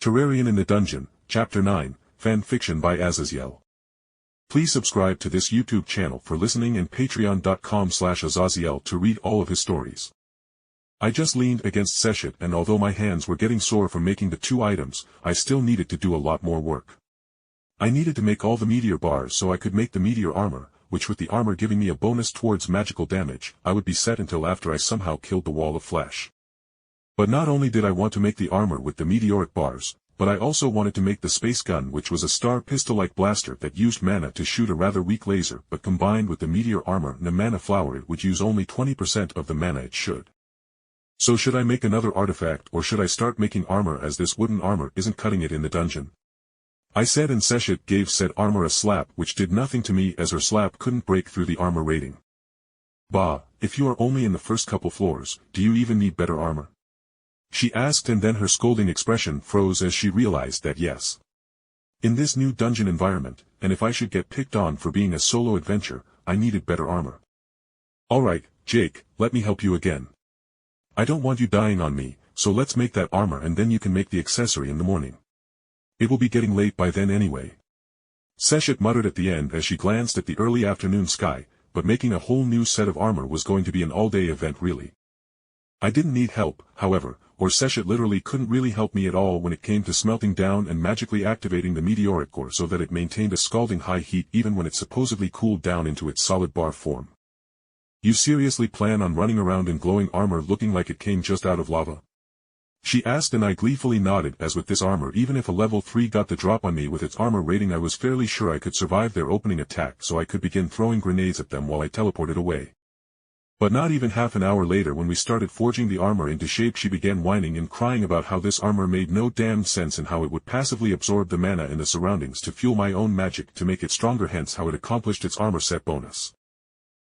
Terrarian in the Dungeon, Chapter 9, Fan Fiction by Azazyel. Please subscribe to this YouTube channel for listening and patreon.com/Azazyel to read all of his stories. I just leaned against Seshat, and although my hands were getting sore from making the 2 items, I still needed to do a lot more work. I needed to make all the Meteor bars so I could make the Meteor armor, which with the armor giving me a bonus towards magical damage, I would be set until after I somehow killed the wall of flesh. But not only did I want to make the armor with the meteoric bars, but I also wanted to make the space gun, which was a star pistol-like blaster that used mana to shoot a rather weak laser, but combined with the meteor armor and a mana flower it would use only 20% of the mana it should. So should I make another artifact, or should I start making armor, as this wooden armor isn't cutting it in the dungeon? I said, and Seshat gave said armor a slap, which did nothing to me as her slap couldn't break through the armor rating. Bah, if you are only in the first couple floors, do you even need better armor? She asked, and then her scolding expression froze as she realized that yes. In this new dungeon environment, and if I should get picked on for being a solo adventure, I needed better armor. Alright, Jake, let me help you again. I don't want you dying on me, so let's make that armor and then you can make the accessory in the morning. It will be getting late by then anyway. Seshat muttered at the end as she glanced at the early afternoon sky, but making a whole new set of armor was going to be an all-day event really. I didn't need help, however, or Seshat literally couldn't really help me at all when it came to smelting down and magically activating the meteoric core so that it maintained a scalding high heat even when it supposedly cooled down into its solid bar form. You seriously plan on running around in glowing armor looking like it came just out of lava? She asked, and I gleefully nodded, as with this armor even if a level 3 got the drop on me with its armor rating I was fairly sure I could survive their opening attack, so I could begin throwing grenades at them while I teleported away. But not even half an hour later, when we started forging the armor into shape, she began whining and crying about how this armor made no damn sense and how it would passively absorb the mana in the surroundings to fuel my own magic to make it stronger, hence how it accomplished its armor set bonus.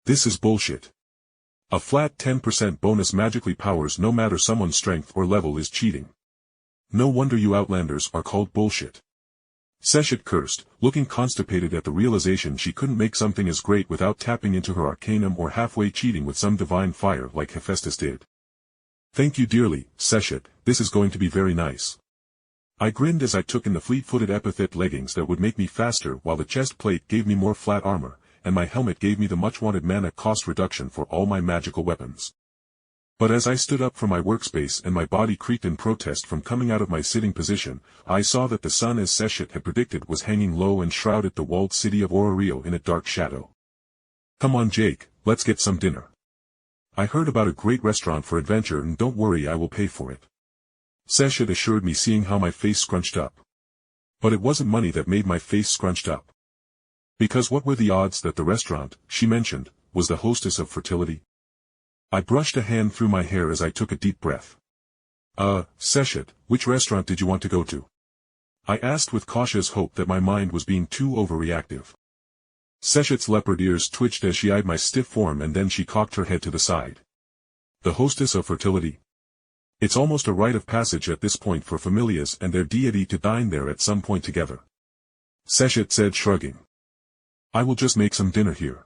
This is bullshit. A flat 10% bonus magically powers no matter someone's strength or level is cheating. No wonder you Outlanders are called bullshit. Seshat cursed, looking constipated at the realization she couldn't make something as great without tapping into her arcanum or halfway cheating with some divine fire like Hephaestus did. Thank you dearly, Seshat, this is going to be very nice. I grinned as I took in the fleet-footed epithet leggings that would make me faster, while the chest plate gave me more flat armor, and my helmet gave me the much-wanted mana cost reduction for all my magical weapons. But as I stood up from my workspace and my body creaked in protest from coming out of my sitting position, I saw that the sun, as Seshat had predicted, was hanging low and shrouded the walled city of Ororio in a dark shadow. Come on Jake, let's get some dinner. I heard about a great restaurant for adventure, and don't worry, I will pay for it. Seshat assured me, seeing how my face scrunched up. But it wasn't money that made my face scrunched up. Because what were the odds that the restaurant, she mentioned, was the hostess of fertility? I brushed a hand through my hair as I took a deep breath. Seshat, which restaurant did you want to go to? I asked with cautious hope that my mind was being too overreactive. Seshat's leopard ears twitched as she eyed my stiff form, and then she cocked her head to the side. The hostess of fertility? It's almost a rite of passage at this point for familiars and their deity to dine there at some point together. Seshat said, shrugging. I will just make some dinner here.